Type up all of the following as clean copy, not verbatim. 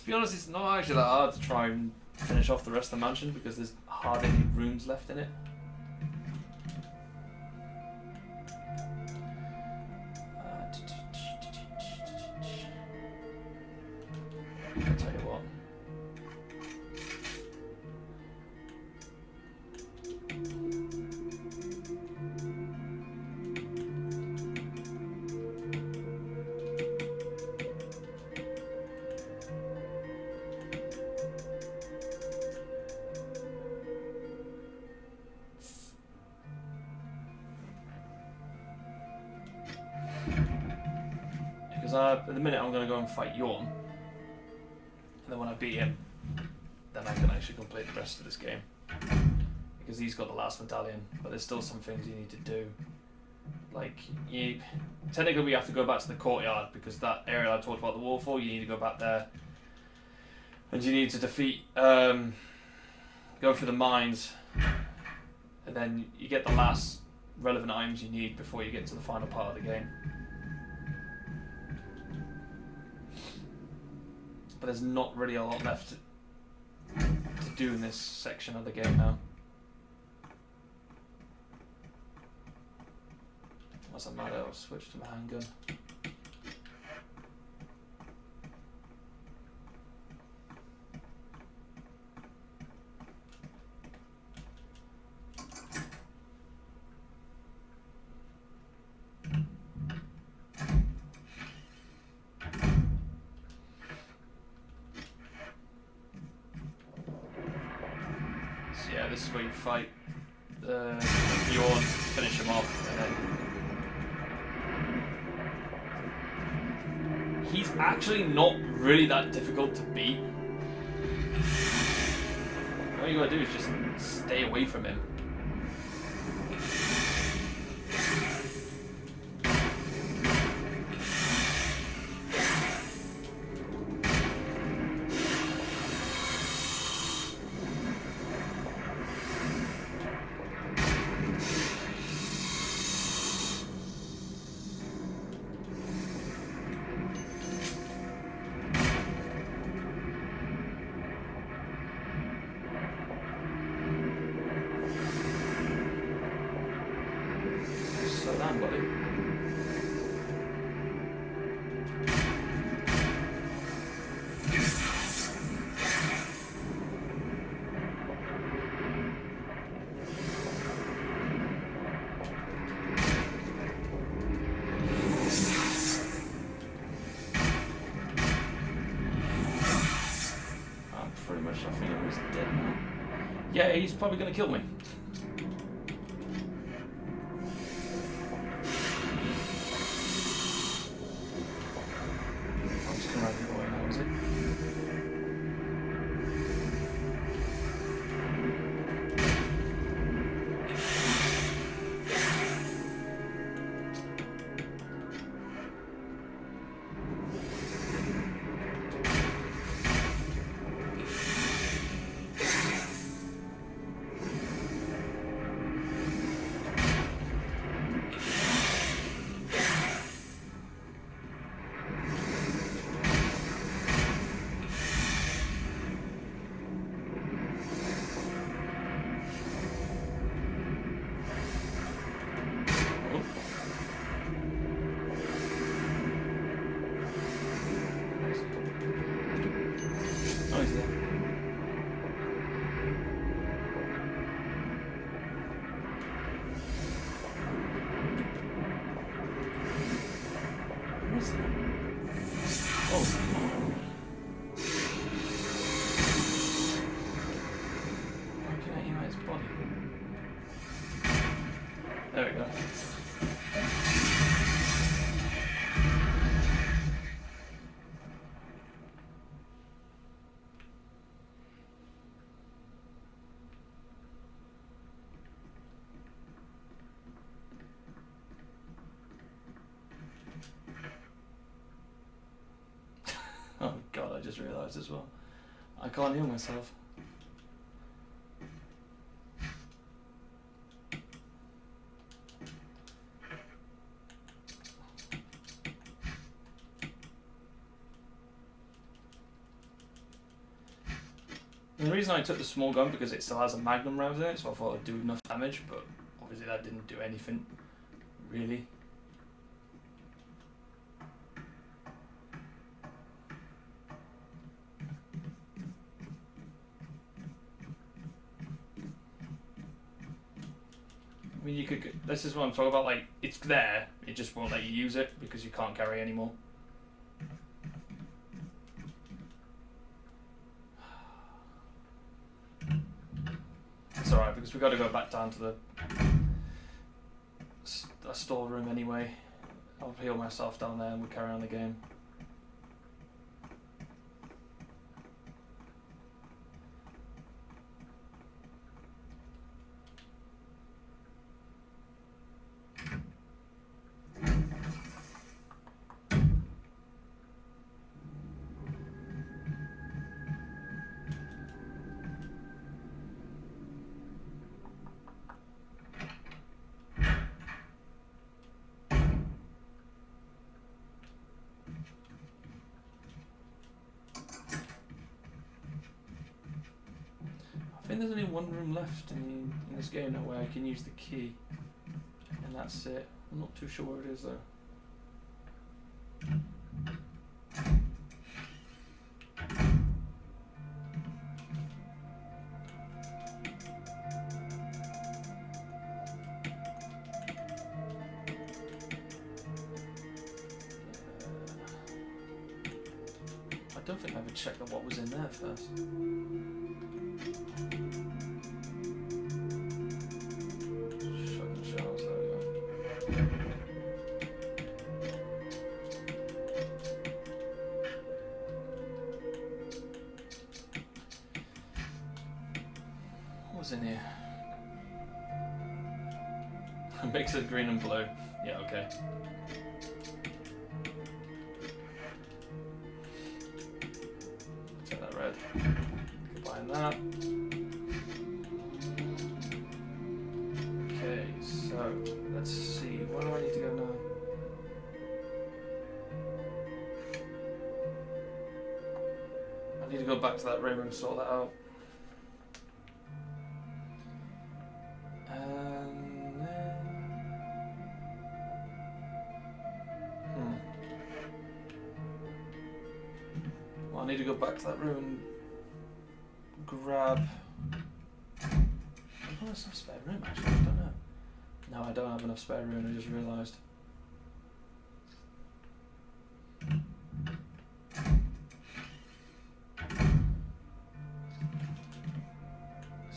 be honest, it's not actually that hard to try and finish off the rest of the mansion because there's hardly any rooms left in it. I'll tell you what. Because at the minute I'm going to go and fight Yawn. And then when I beat him, then I can actually complete the rest of this game. Because he's got the last medallion, but there's still some things you need to do. Like, technically we have to go back to the courtyard, because that area I talked about the waterfall, you need to go back there. And you need to defeat, go through the mines, and then you get the last relevant items you need before you get to the final part of the game. But there's not really a lot left to do in this section of the game now. Doesn't matter, I'll switch to my handgun. So yeah, this is where you fight Yawn, finish him off, and then he's actually not really that difficult to beat. All you gotta do is just stay away from him. Yeah, he's probably going to kill me. I'm just going to run away now, is it? There we go. Oh god, I just realised as well. I can't heal myself. the reason I took the small gun because it still has a magnum round in it, so I thought it'd do enough damage, but obviously that didn't do anything, really. I mean, you could. This is what I'm talking about. Like, it's there. It just won't let you use it because you can't carry anymore. It's alright because we've got to go back down to the storeroom anyway. I'll heal myself down there and we'll carry on the game. I think there's only one room left in this game now where I can use the key, and that's it. I'm not too sure where it is though. I don't think I ever checked what was in there first. In here. Mix of green and blue. Yeah, okay. Take that red. Combine that. Okay, so let's see. Where do I need to go now? I need to go back to that room and sort that out. I need to go back to that room and grab. Oh, there's no spare room actually. I don't know. No, I don't have enough spare room. I just realised.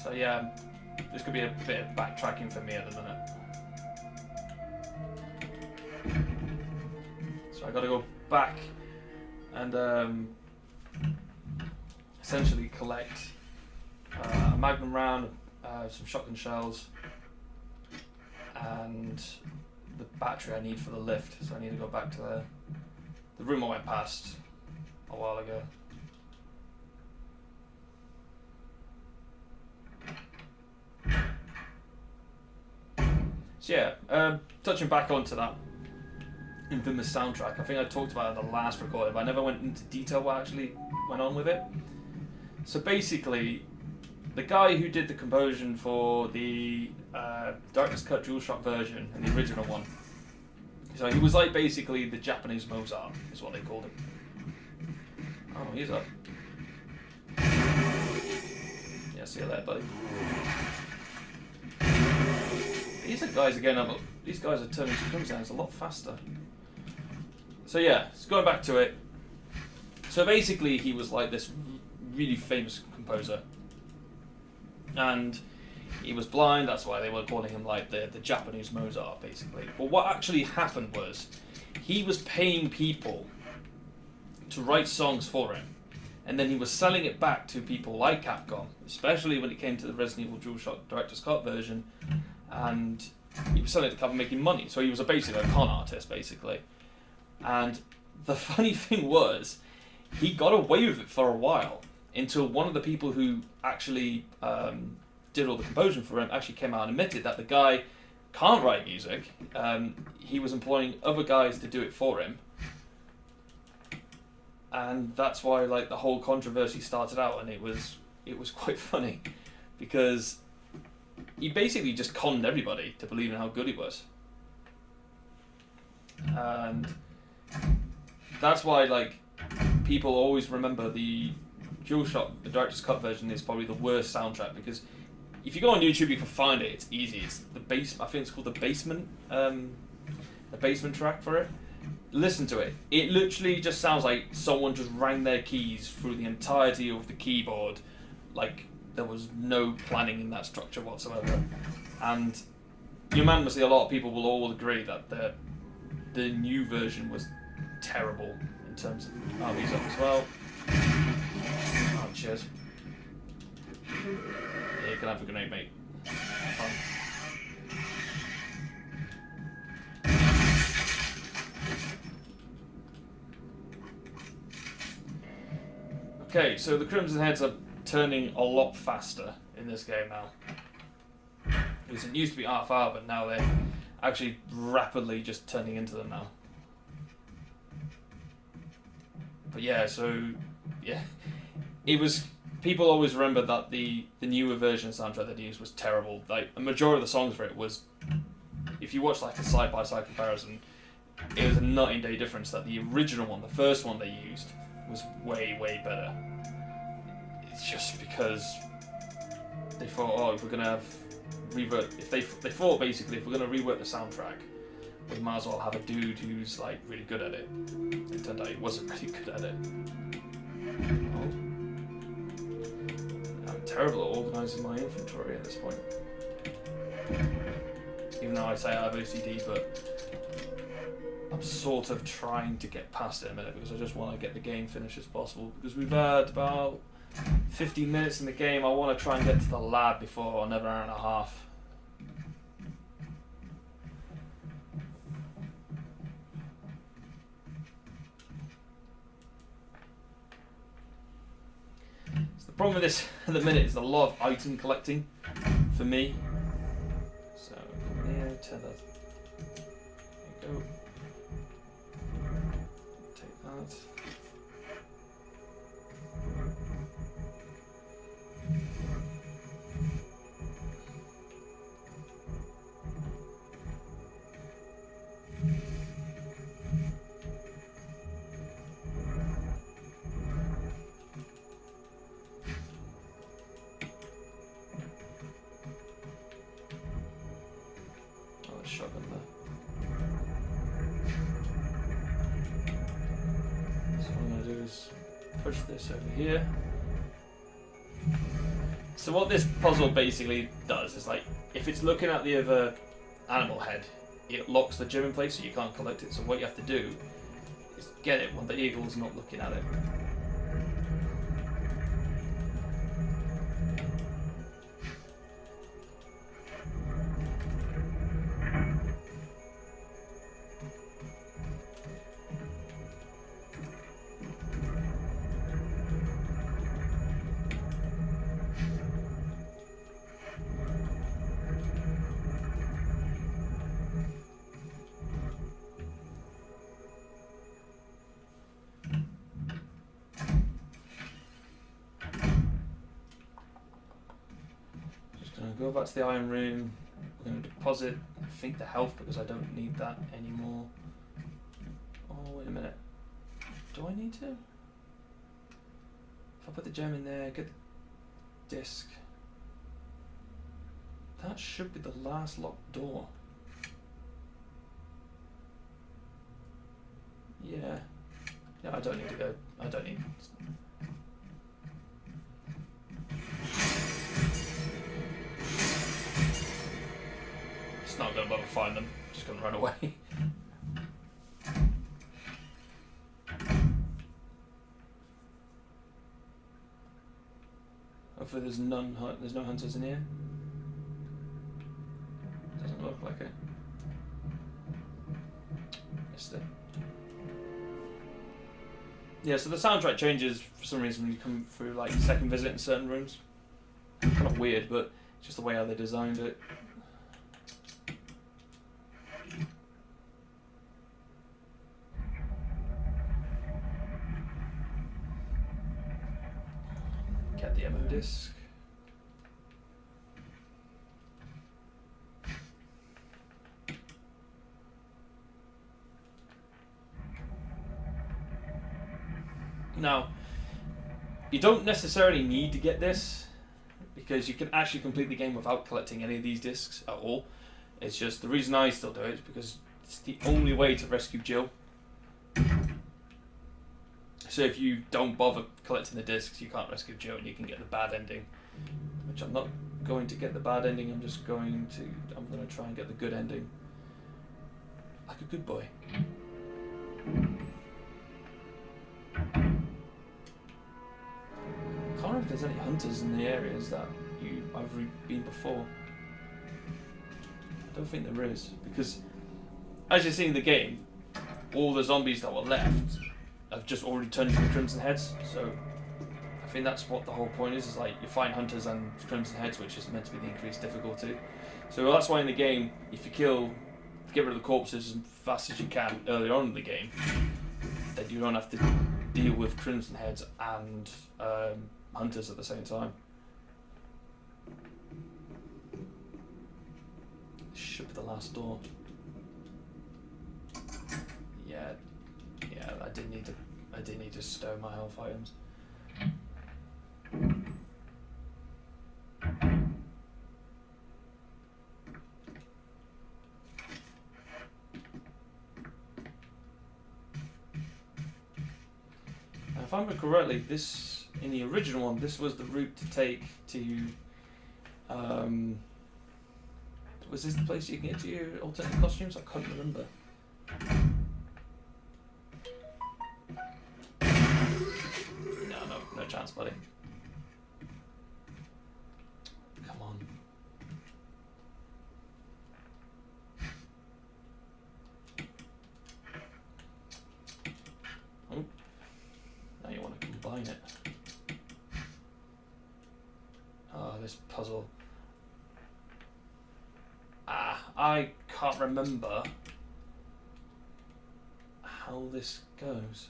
So yeah, this could be a bit of backtracking for me at the minute. So I got to go back and essentially collect a magnum round, some shotgun shells, and the battery I need for the lift. So I need to go back to the room I went past a while ago. So yeah, touching back onto that infamous soundtrack, I think I talked about it in the last recording, but I never went into detail what actually went on with it. So basically, the guy who did the composition for the Director's Cut DualShock version and the original one, so he was like basically the Japanese Mozart, is what they called him. Oh, he's up. Yeah, see you later, buddy. These guys are getting up. These guys are turning to drum sounds a lot faster. So yeah, so going back to it. So basically, he was like this really famous composer, and he was blind. That's why they were calling him like the Japanese Mozart, basically. But what actually happened was, he was paying people to write songs for him, and then he was selling it back to people like Capcom, especially when it came to the Resident Evil DualShock Director's Cut version, and he was selling it to Capcom, making money. So he was basically a con artist, basically. And the funny thing was, he got away with it for a while, until one of the people who actually did all the composition for him actually came out and admitted that the guy can't write music. He was employing other guys to do it for him, and that's why like the whole controversy started out. And it was it was quite funny because he basically just conned everybody to believe in how good he was. And that's why, like, people always remember the DualShock, the director's cut version is probably the worst soundtrack, because if you go on YouTube you can find it. It's easy. It's the bass. I think it's called the basement track for it. Listen to it. It literally just sounds like someone just rang their keys through the entirety of the keyboard, like there was no planning in that structure whatsoever. And unanimously, a lot of people will all agree that the new version was terrible in terms of these up as well. Oh, cheers. Yeah, you can have a grenade, mate. Fun. Okay, so the Crimson Heads are turning a lot faster in this game now. Because it used to be half hour, but now they're actually rapidly just turning into them now. But yeah, so yeah, it was. People always remember that the newer version of the soundtrack they used was terrible. Like a majority of the songs for it was, if you watch like a side by side comparison, it was a night and day difference. That the original one, the first one they used, was way better. It's just because they thought, oh, if we're gonna have revert, if they thought basically if we're gonna rework the soundtrack, we might as well have a dude who's like really good at it. It turned out he wasn't really good at it. Oh. I'm terrible at organising my inventory at this point. Even though I say I have OCD, but I'm sort of trying to get past it in a minute because I just want to get the game finished as possible. Because we've had about 15 minutes in the game. I want to try and get to the lab before another hour and a half. So the problem with this at the minute is a lot of item collecting for me. So come here, turn that. There you go. Take that. Shotgun there. So what I'm going to do is push this over here. So what this puzzle basically does is, like, if it's looking at the other animal head, it locks the gem in place so you can't collect it. So what you have to do is get it when the eagle's not looking at it. Go back to the iron room. We're going to deposit, I think, the health because I don't need that anymore. Oh, wait a minute. Do I need to? If I put the gem in there, get the disc. That should be the last locked door. Yeah. Yeah, I don't need to go. I don't need. It's not going to bother find them. Just going to run away. Hopefully there's no hunters in here. Doesn't look like it. Missed it. Yeah, so the soundtrack changes for some reason when you come through like second visit in certain rooms. Kind of weird, but it's just the way how they designed it. get the ammo disc. Now, you don't necessarily need to get this, because you can actually complete the game without collecting any of these discs at all. It's just, the reason I still do it is because it's the only way to rescue Jill. So if you don't bother collecting the discs, you can't rescue Jill and you can get the bad ending. Which I'm not going to get the bad ending, I'm going to try and get the good ending. Like a good boy. I can't remember if there's any hunters in the areas that I've been before. I don't think there is, because as you've seen in the game, all the zombies that were left have just already turned into Crimson Heads, so I think that's what the whole point is like you find hunters and Crimson Heads, which is meant to be the increased difficulty. So that's why in the get rid of the corpses as fast as you can earlier on in the game, then you don't have to deal with Crimson Heads and hunters at the same time. This should be the last door. Yeah, I did need to stow my health items. If I remember correctly, this in the original one, this was the route to take to. Was this the place you can get to your alternate costumes? I can't remember. No chance, buddy. Come on. Oh. Now you want to combine it. Oh, this puzzle. I can't remember how this goes.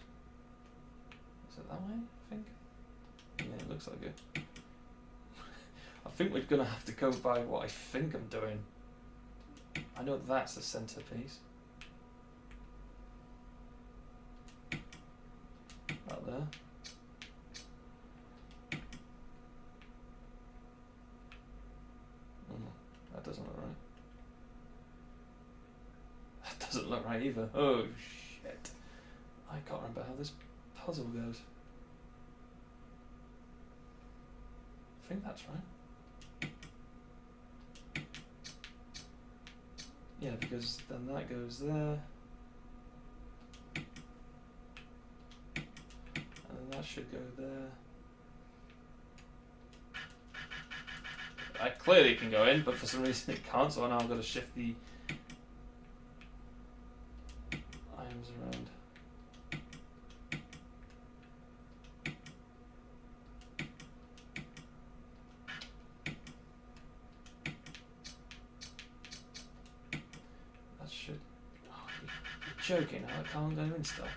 Is it that way, I think? Yeah, it looks like it. I think we're going to have to go by what I think I'm doing. I know that's the centerpiece. Out there. That doesn't look right. That doesn't look right either. Oh shit. I can't remember how this puzzle goes. I think that's right. Yeah, because then that goes there. And then that should go there. I clearly can go in, but for some reason it can't, so now I've got to shift the items around. That should... Oh, you're joking, I can't go in still.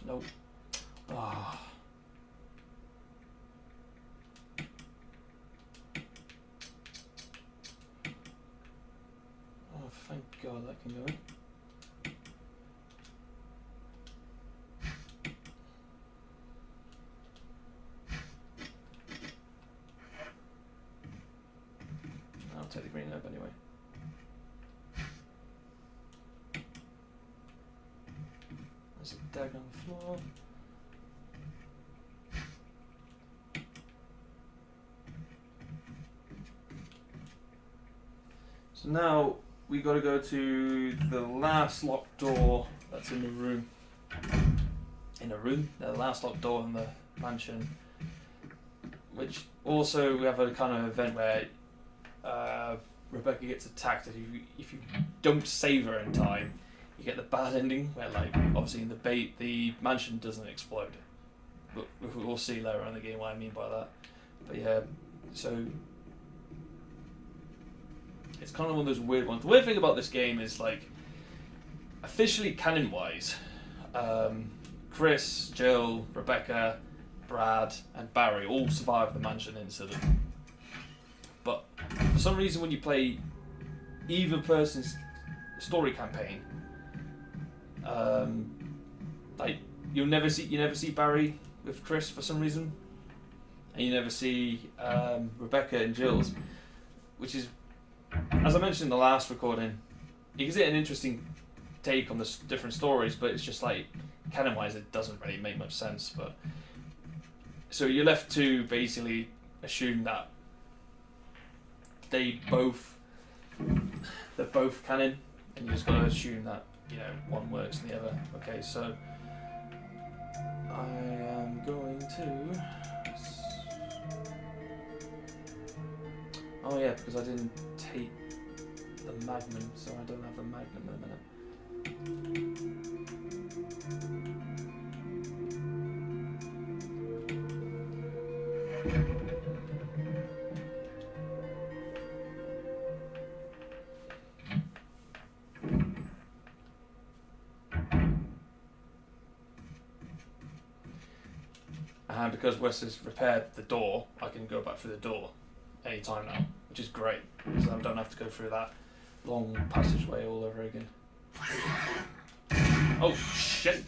Nope. Ah. Oh, thank God that can go in. I'll take the green herb anyway. There's a dagger on the floor. So now we got to go to the last locked door that's in the room. The last locked door in the mansion. Which Also, we have a kind of event where Rebecca gets attacked. If you don't save her in time, you get the bad ending where, like, obviously in the mansion doesn't explode. But we'll see later on in the game what I mean by that. But yeah, so it's kind of one of those weird ones. The weird thing about this game is, like, officially canon-wise, Chris, Jill, Rebecca, Brad, and Barry all survived the mansion incident. But for some reason, when you play either person's story campaign, like you never see Barry with Chris for some reason, and you never see Rebecca and Jill's, which is, as I mentioned in the last recording, you can see an interesting take on the different stories, but it's just like canon-wise, it doesn't really make much sense. But so you're left to basically assume that they're both canon, and you just got to assume that, you know, one works and the other. Okay, so I am going to. Oh yeah, because I didn't take the Magnum, so I don't have the Magnum in a minute. And because Wes has repaired the door, I can go back through the door anytime now, which is great, because I don't have to go through that long passageway all over again. Oh shit!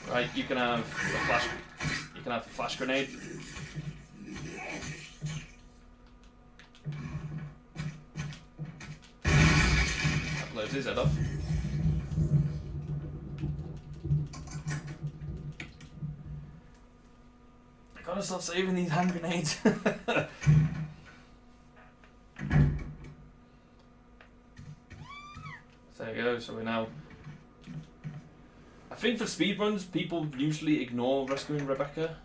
Right, you can have the flash. You can have the flash grenade. That blows his head off. I gotta stop saving these hand grenades. There you go, so we're now... I think for speedruns, people usually ignore rescuing Rebecca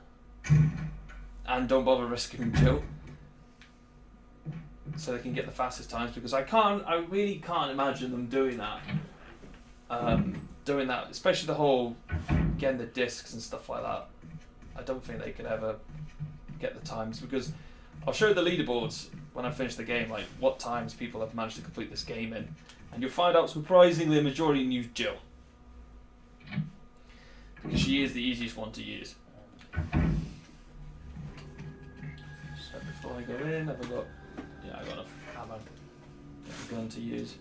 and don't bother rescuing Jill, so they can get the fastest times, because I really can't imagine them doing that. Especially the whole getting the discs and stuff like that. I don't think they could ever get the times, because I'll show the leaderboards when I finish the game, like what times people have managed to complete this game in. And you'll find out surprisingly the majority use Jill, because she is the easiest one to use. So before I go in, have I got... Yeah, I've got enough ammo, a gun to use.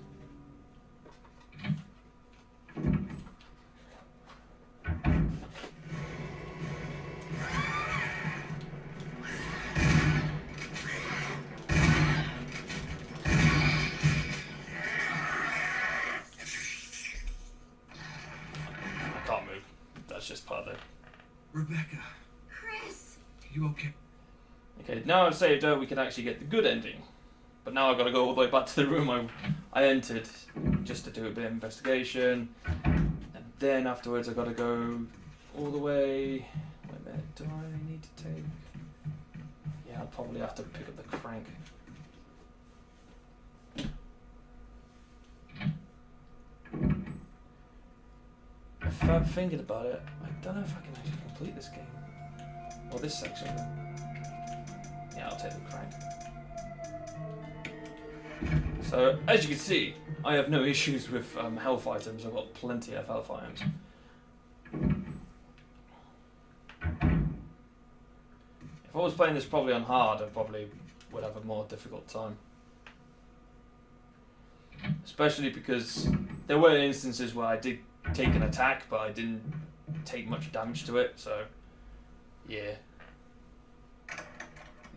Just part of it. Rebecca. Chris! Are you okay? Okay, now I've saved her, we can actually get the good ending. But now I've got to go all the way back to the room I entered just to do a bit of investigation. And then afterwards I've got to go all the way... Wait a minute, do I need to take... Yeah, I'll probably have to pick up the crank. If I'm thinking about it, I don't know if I can actually complete this game. Or this section. Yeah, I'll take the crank. So, as you can see, I have no issues with health items. I've got plenty of health items. If I was playing this probably on hard, I probably would have a more difficult time. Especially because there were instances where I did take an attack, but I didn't take much damage to it, so yeah.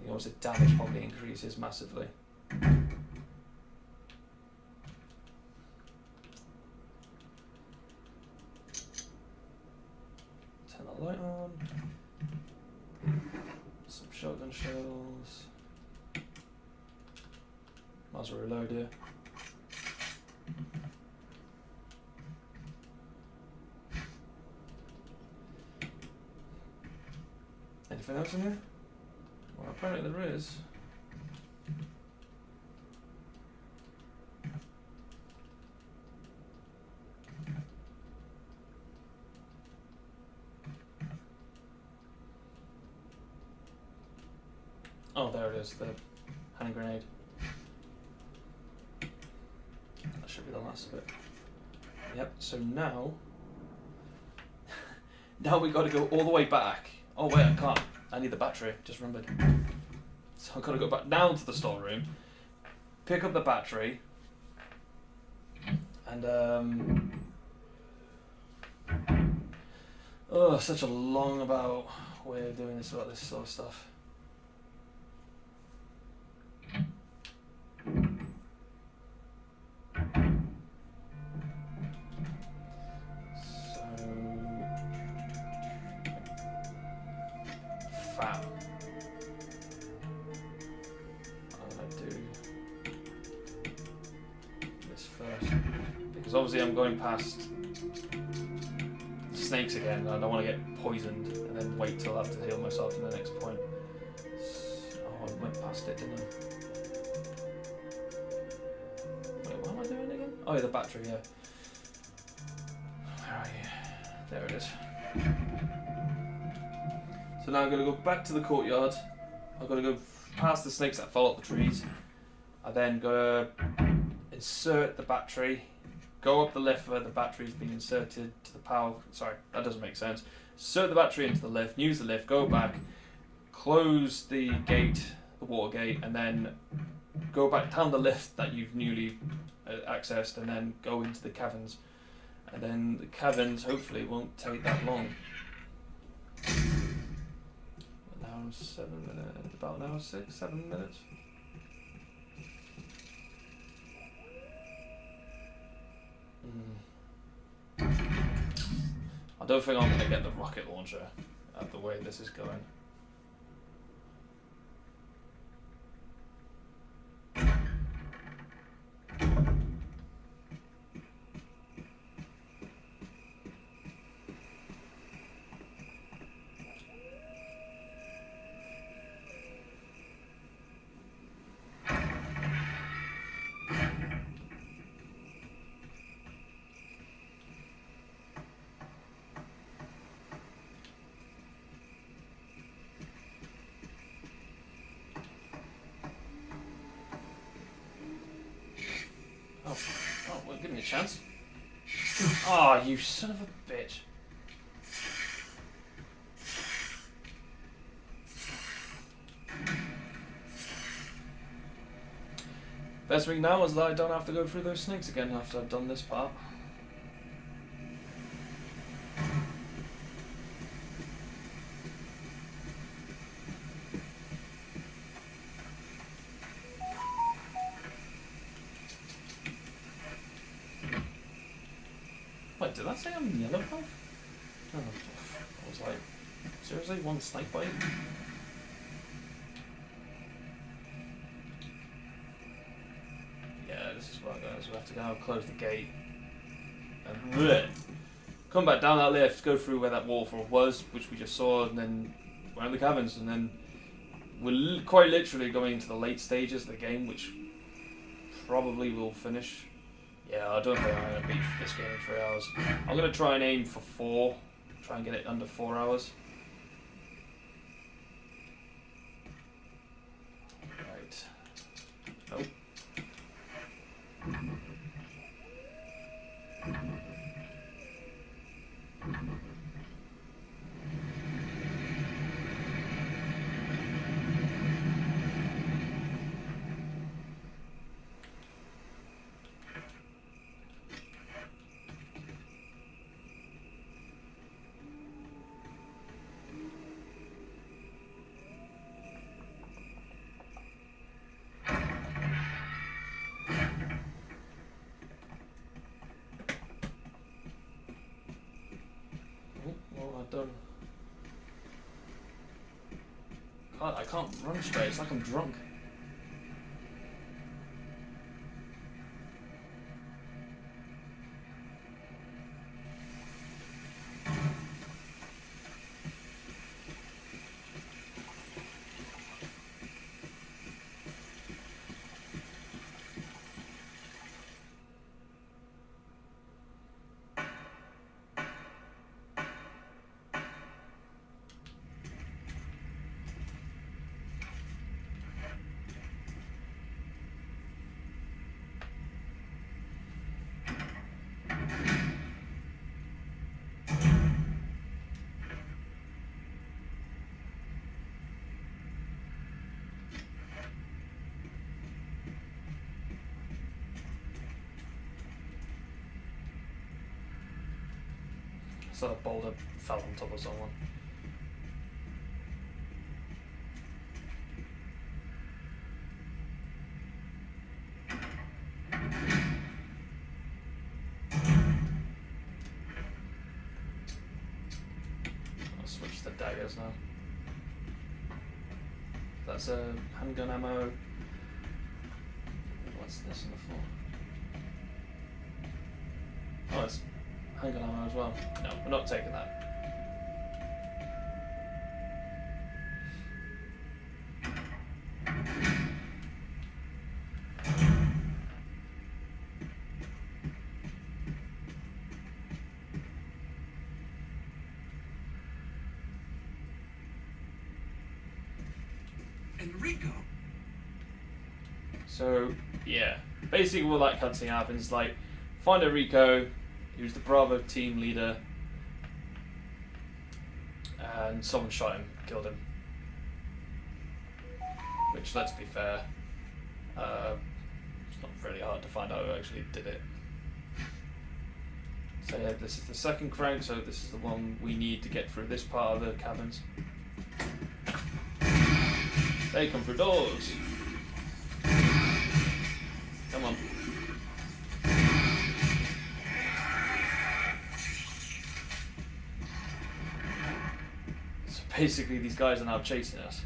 You know, the damage probably increases massively. Turn the light on. Some shotgun shells. Might as well reload here. Anything else in here? apparently there is. Oh, there it is, the hand grenade. That should be the last bit. Yep, so now... now we got to go all the way back. Oh wait, I can't. I need the battery, just remembered. So I've got to go back down to the storeroom, pick up the battery, and oh, such a long about way of doing this about this sort of stuff. Obviously I'm going past snakes again and I don't want to get poisoned and then wait till I have to heal myself in the next point. Oh, I went past it, didn't I? Wait, what am I doing again? Oh yeah, the battery, yeah. Where are you? There it is. So now I'm going to go back to the courtyard. I've got to go past the snakes that fall up the trees. I then go insert the battery. Go up the lift where the battery's been inserted to the power. Sorry, that doesn't make sense. Insert the battery into the lift, use the lift, go back, close the gate, the water gate, and then go back down the lift that you've newly accessed, and then go into the caverns. And then the caverns hopefully won't take that long. Now 7 minutes, about an hour 6, 7 minutes. I don't think I'm going to get the rocket launcher at the way this is going. Oh, well, give me a chance. Oh, you son of a bitch. Best thing now is that I don't have to go through those snakes again after I've done this part. Wait, did that say I'm yellow health? Oh, I was like, seriously, one snake bite? Yeah, this is what I'm going to. We have to now close the gate and bleh, come back down that lift, go through where that waterfall was, which we just saw, and then we're in the caverns, and then we're quite literally going into the late stages of the game, which probably will finish. Yeah, I don't think I'm going to beat this game in 3 hours. I'm going to try and aim for 4, try and get it under 4 hours. Right. Nope. Done. I can't run straight, it's like I'm drunk. So a boulder fell on top of someone. I'll switch to daggers now. That's a handgun ammo. What's this on the floor? Oh, it's handgun ammo as well. No, we're not taking that. Enrico. So yeah, basically what that cutscene happens, like, find Enrico, he was the Bravo team leader, and someone shot him, killed him. Which, let's be fair, it's not really hard to find out who actually did it. So yeah, this is the second crank, so this is the one we need to get through this part of the caverns. They come through doors. Come on. So basically these guys are now chasing us.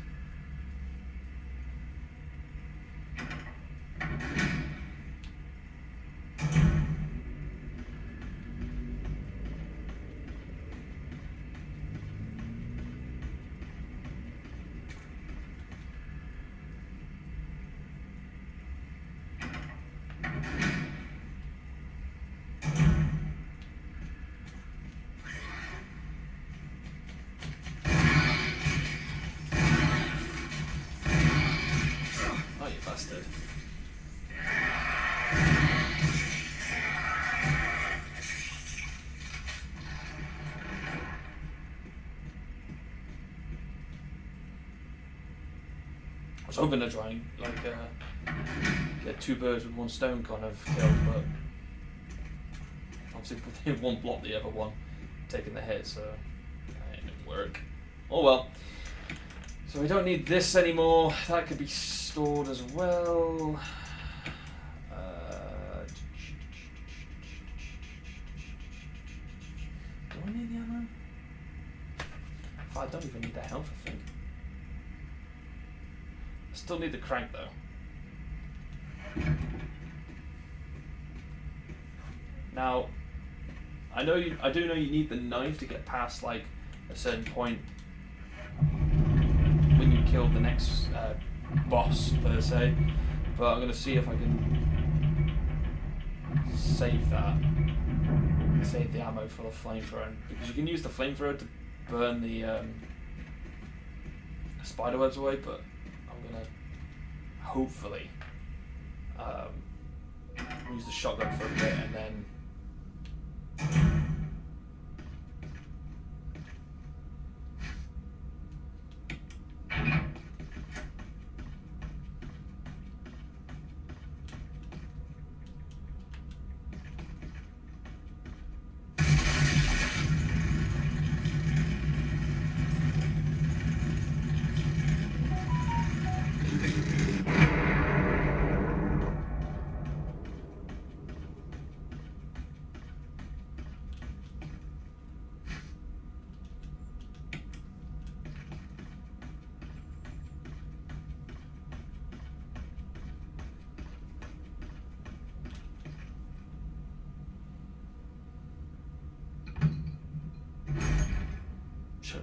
I was hoping to try and get two birds with one stone kind of kill, but obviously one blocked the other one taking the hit, so it didn't work. Oh well. So we don't need this anymore. That could be stored as well. Do I need the ammo? I don't even need the health, I think. I still need the crank though. Now, I do know you need the knife to get past like a certain point when you kill the next boss per se, but I'm gonna see if I can save the ammo for the flamethrower, because you can use the flamethrower to burn the spiderwebs away, but I'm gonna hopefully use the shotgun for a bit and then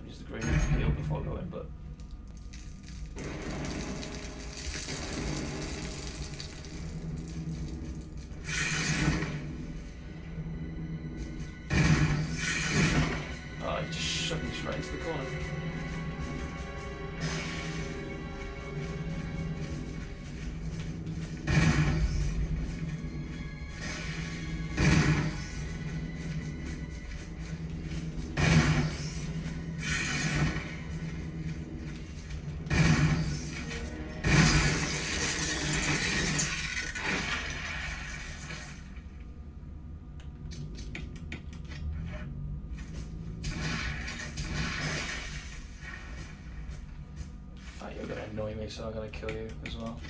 use the grenade to heal before going, but oh, he just shoved me straight into the corner. annoy me, so I'm gonna kill you as well.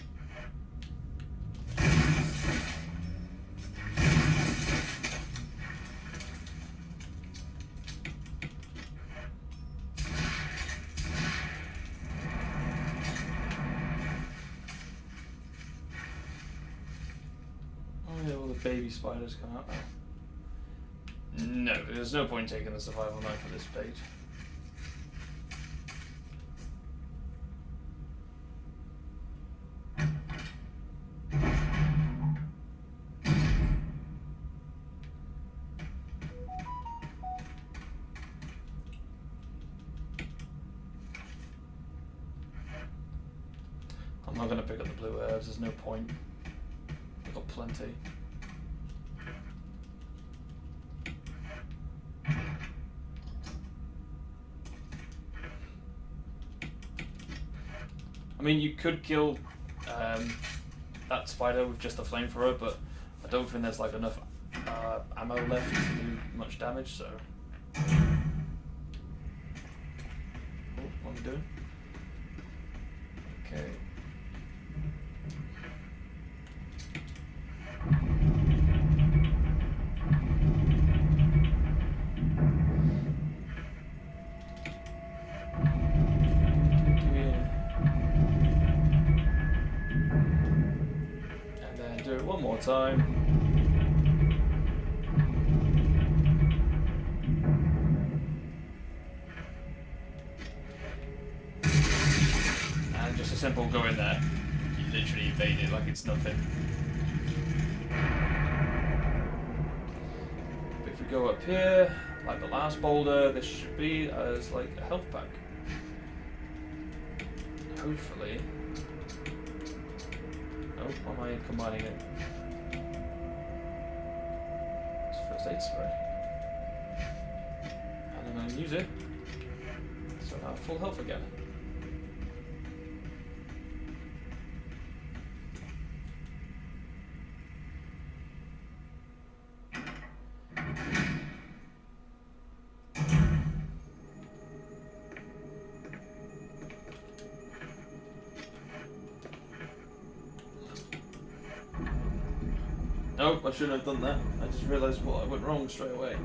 Oh yeah, all the baby spiders come out now. No, there's no point taking the survival knife for this page. I'm not going to pick up the blue herbs, there's no point. I've got plenty. I mean, you could kill that spider with just a flamethrower, but I don't think there's like enough ammo left to do much damage, so... Oh, what am I doing? Okay. And then do it one more time. And just a simple go in there. You literally evade it like it's nothing. But if we go up here, like the last boulder, this should be as like a health pack. Hopefully. Oh, why am I combining it? It's first aid spray. And then I use it. So now full health again. Nope, I shouldn't have done that. I just realised what I went wrong straight away.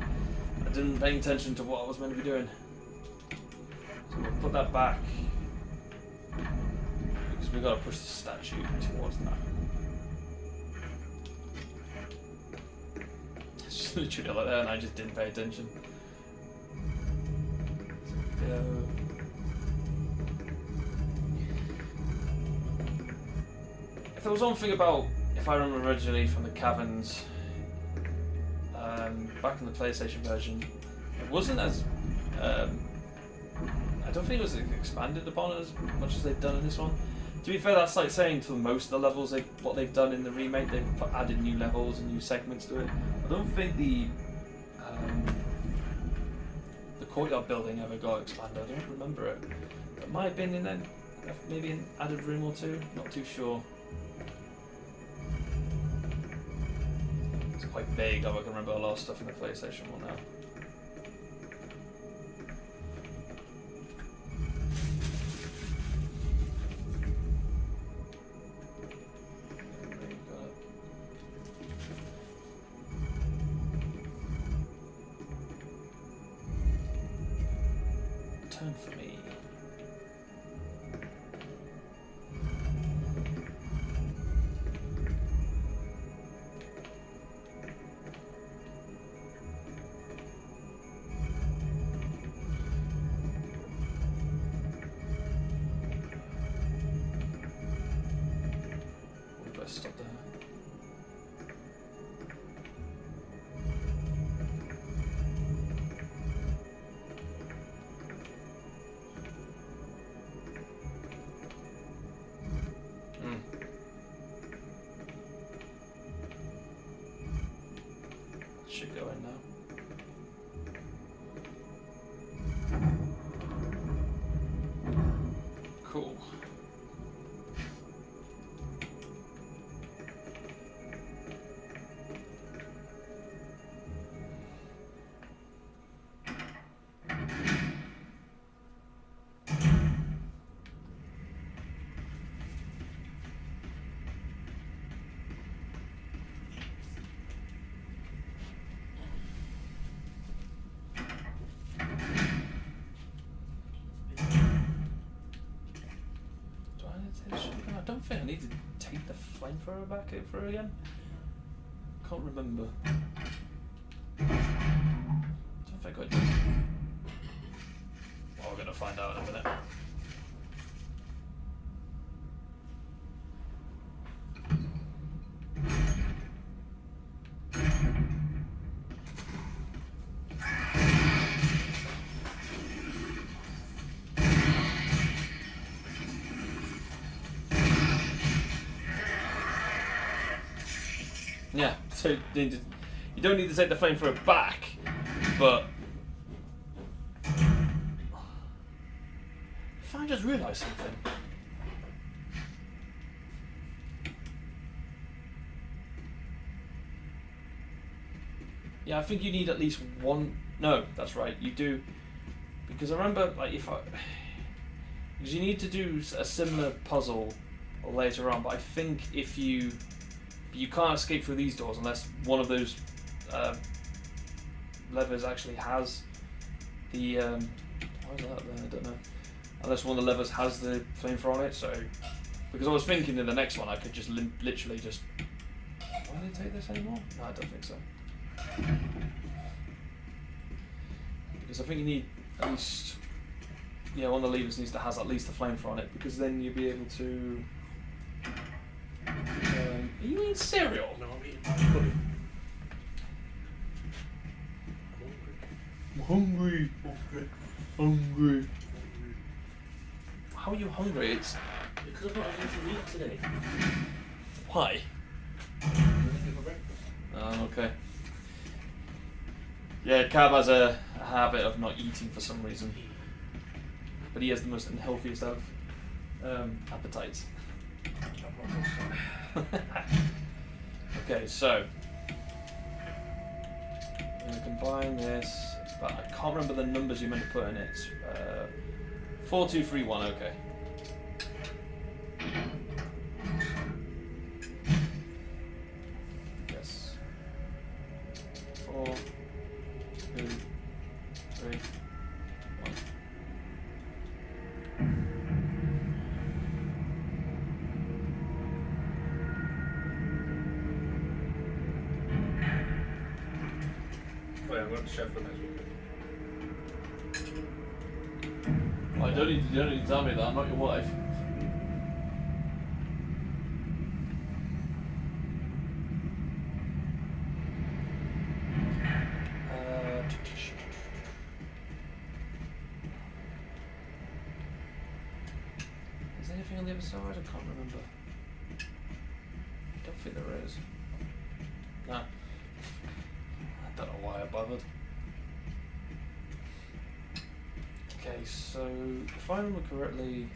I didn't pay attention to what I was meant to be doing. So we'll put that back. Because we've got to push the statue towards that. It's just literally like that and I just didn't pay attention. So, if there was one thing about, if I remember originally from the caverns, back in the PlayStation version, it wasn't as, I don't think it was expanded upon as much as they've done in this one. To be fair, that's like saying to most of the levels, what they've done in the remake, they've added new levels and new segments to it. I don't think the courtyard building ever got expanded, I don't remember it. It might have been in then, maybe an added room or two, not too sure. Quite vague, I can remember a lot of stuff in the PlayStation one now. Turn for me. Stop there. Should go in now. Cool. think I need to take the flamethrower back out for again. Can't remember. I don't think I did. Well, we're gonna find out in a minute. Yeah, so you don't need to take the flamethrower back, but if I just realised something. Yeah, I think you need at least one. No, that's right, you do, because I remember because you need to do a similar puzzle later on, but I think if you can't escape through these doors unless one of those levers actually has the why is that there? I don't know. Unless one of the levers has the flamethrower on it. So, because I was thinking in the next one I could just literally just. Why did it take this anymore? No, I don't think so. Because I think you need at least. Yeah, one of the levers needs to has at least the flamethrower on it, because then you'll be able to. Are you eating cereal? No, I'm eating pudding. I'm hungry. Hungry. How are you hungry? It's because I've not had anything to eat today. why? Okay. Yeah, Cab has a habit of not eating for some reason, but he has the most unhealthiest of appetites. Okay, so I'm going to combine this, but I can't remember the numbers you meant to put in it. 4, 2, 3, 1, okay. Yes. 4, 2, 3, 1. Wait, I'm going to Sheffield next weekend. You don't need to tell me that, I'm not your wife. Is there anything on the other side? I can't remember. I don't think there is. No. I don't know why I bothered. Okay, so if I remember correctly,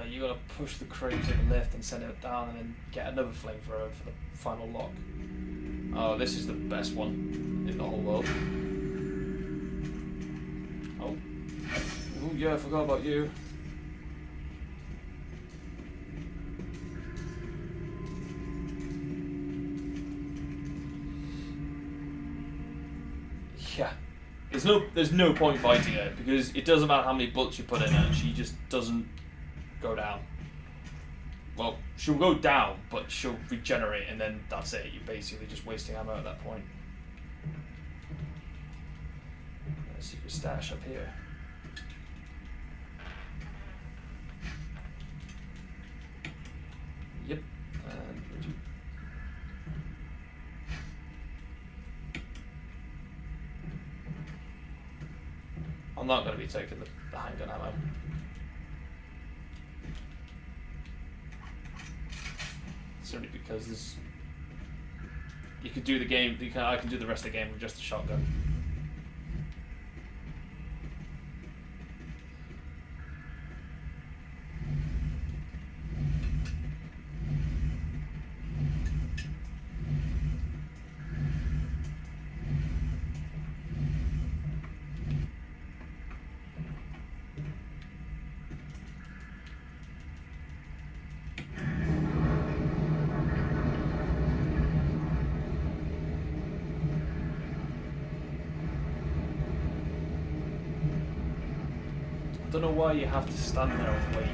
you gotta push the crate to the left and send it down, and then get another flamethrower for the final lock. Oh, this is the best one in the whole world. Oh, yeah, I forgot about you. Yeah, there's no point fighting her, because it doesn't matter how many bullets you put in her, she just doesn't go down. Well, she'll go down, but she'll regenerate, and then that's it. You're basically just wasting ammo at that point. A secret stash up here. Yep. And I'm not going to be taking the handgun ammo. Simply because this, you could do the game. I can do the rest of the game with just a shotgun. don't know why you have to stand there and wait.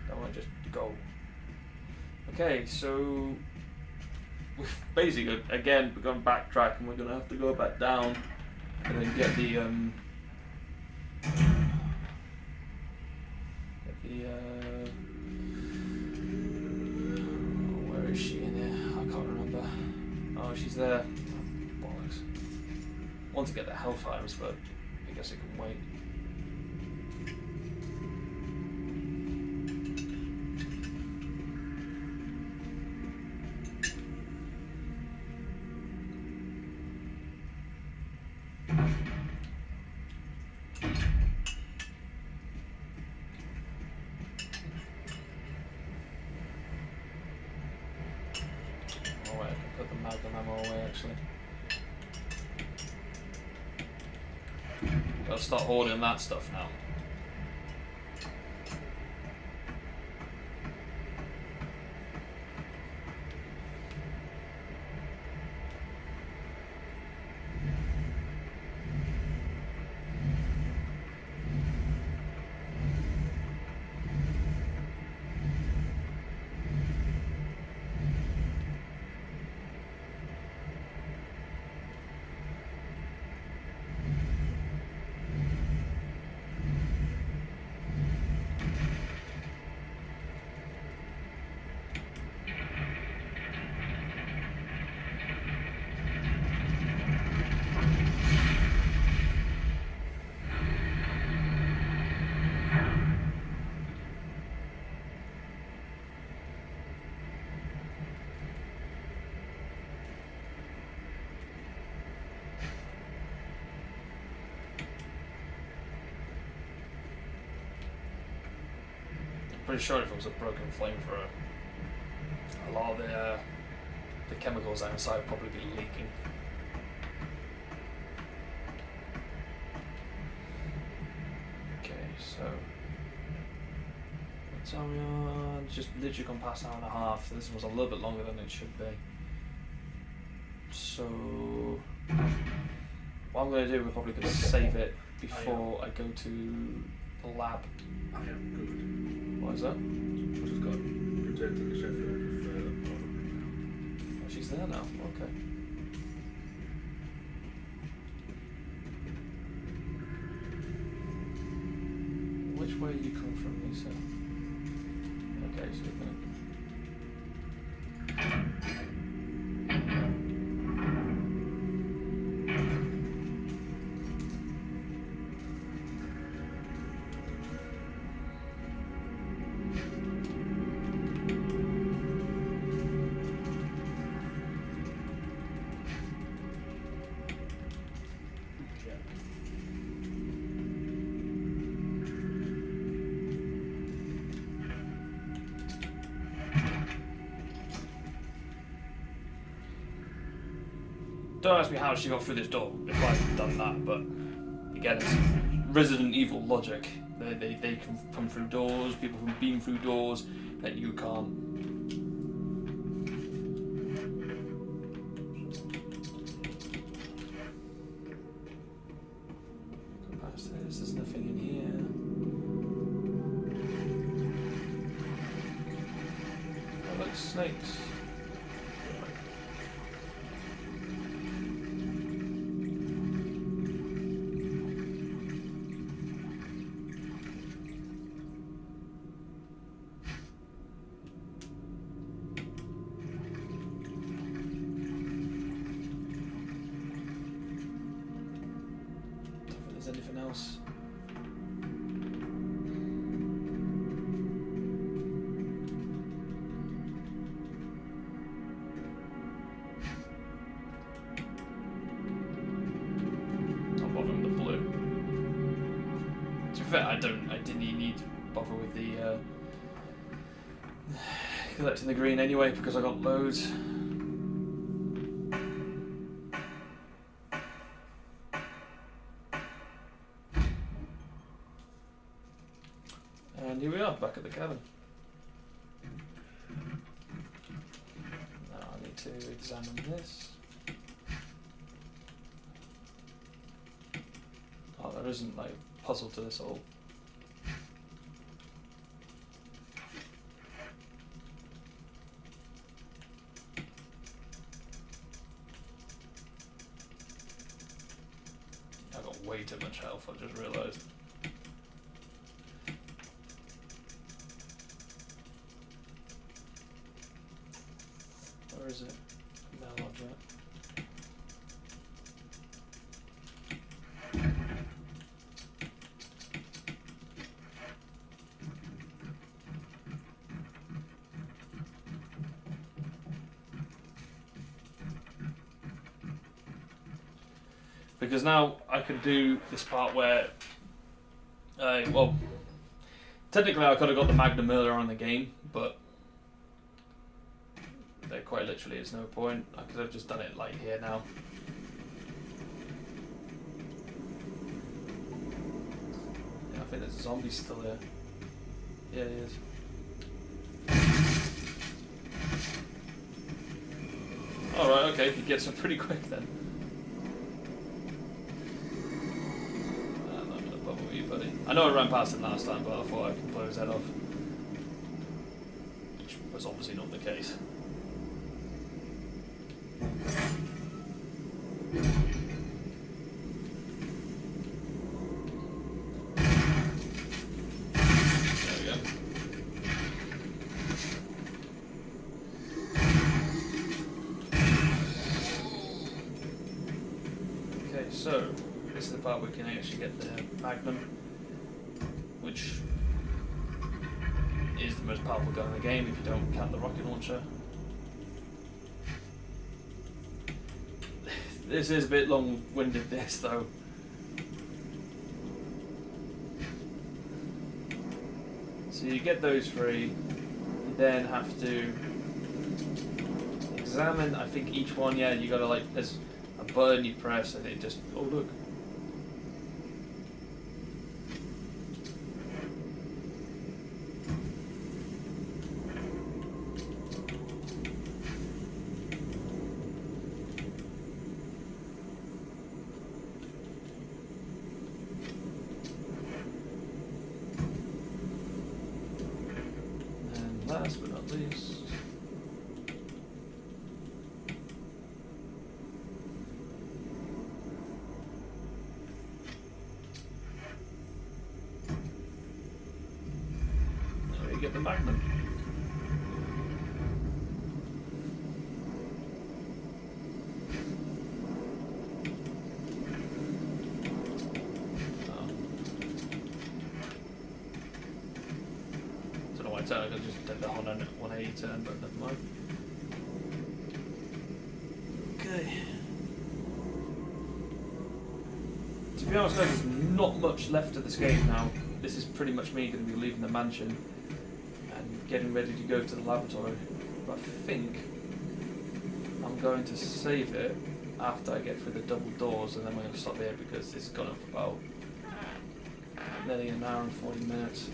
Don't want to just go. Okay, so we've basically again we're going to backtrack and we're going to have to go back down and then get the where is she in here? I can't remember. Oh, she's there. Oh, bollocks. I want to get the Hellfires, but I guess it can wait. I'll start hoarding that stuff now. Pretty sure if it was a broken flamethrower, a lot of the chemicals outside would probably be leaking. Okay, so what time are we on? Just literally gone past an hour and a half. This was a little bit longer than it should be. So what I'm going to do, we're probably going to save it before I go to the lab. I am good. What is that? I just got returned to the Sheffield with Oh, she's there now. Okay. Which way are you coming from, Lisa? Okay, so you're going Don't ask me how she got through this door if I've done that, but again, it's Resident Evil logic. They can come through doors, people can beam through doors that you can't. Go past this, there's nothing in here. Oh, look, snakes. Anything else? Not bothering with the blue. To be fair, I didn't even need to bother with the collecting the green anyway because I got loads. And here we are, back at the cabin. Now I need to examine this. Oh, there isn't like a puzzle to this at all. way too much health, I just realised. Where is it? Mail object. Because now I can do this part where, well, technically I could have got the Magnum earlier on in the game, but there quite literally is no point. I could have just done it like here now. Yeah, I think there's a zombie still there. Yeah, he is. Alright, okay, he gets up pretty quick then. Buddy. I know I ran past him last time, but I thought I could blow his head off. Which was obviously not the case. There we go. Okay, so this is the part where we can actually get the Magnum, which is the most powerful gun in the game if you don't count the rocket launcher. This is a bit long-winded, this though. So you get those three, you then have to examine, I think each one, yeah, you gotta like, there's a button you press and it just, oh look. Last but not least, there you get the Magnum. I could just did the 180 turn, but never mind. Okay. To be honest, guys, there's not much left of this game now. This is pretty much me going to be leaving the mansion and getting ready to go to the laboratory. But I think I'm going to save it after I get through the double doors, and then we're going to stop here because this has gone on for about nearly an hour and 40 minutes.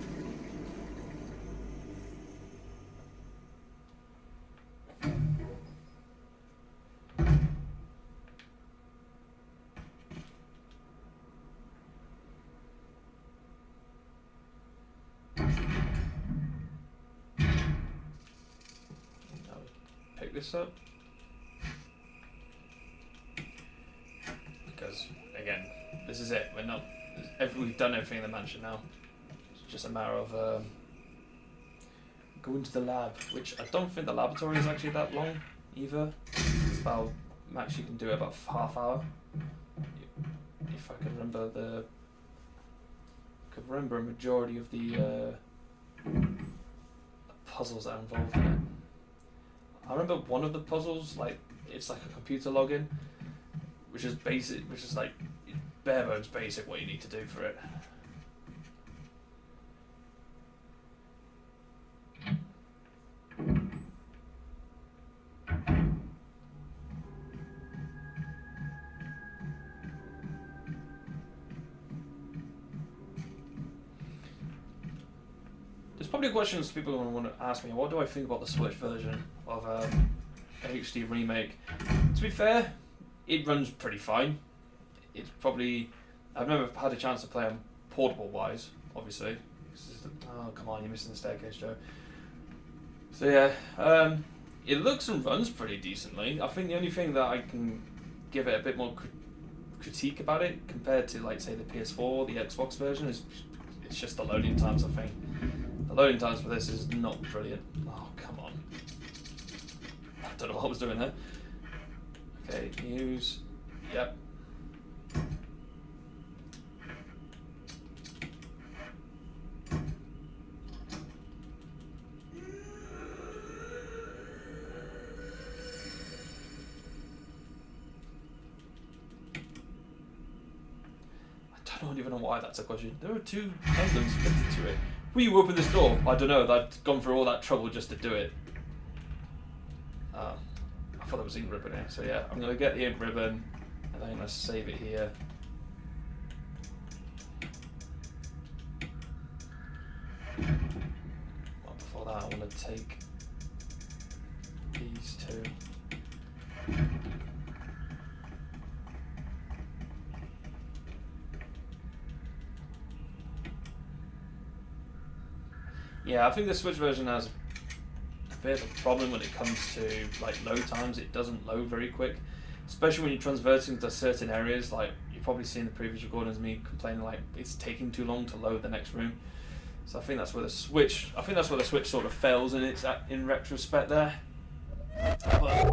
Pick this up because again, this is it. We've done everything in the mansion now. It's just a matter of going to the lab, which I don't think the laboratory is actually that long either. It's about max you can do it about half hour. If I can remember a majority of the puzzles that are involved in it. I remember one of the puzzles, like it's like a computer login, which is basic, which is like bare bones basic what you need to do for it. There's probably questions people want to ask me. What do I think about the Switch version of HD Remake? To be fair, it runs pretty fine. It's probably, I've never had a chance to play on portable wise, obviously. Oh come on, you're missing the staircase, Joe. So yeah, it looks and runs pretty decently. I think the only thing that I can give it a bit more critique about it compared to, like, say, the PS4, the Xbox version, is it's just the loading times, I think. The loading times for this is not brilliant. Oh, come on. I don't know what I was doing there. Okay, news. Yep. I don't even know why that's a question. There are 2 emblems fitted to it. Will you open this door? I don't know. I've gone through all that trouble just to do it. I thought there was ink ribbon here. So yeah, I'm going to get the ink ribbon and then I'm going to save it here. Well, before that, I want to take these 2. Yeah, I think the Switch version has a bit of a problem when it comes to, like, load times. It doesn't load very quick, especially when you're transversing to certain areas. Like, you've probably seen the previous recordings of me complaining like it's taking too long to load the next room. So I think that's where the Switch sort of fails in retrospect there. But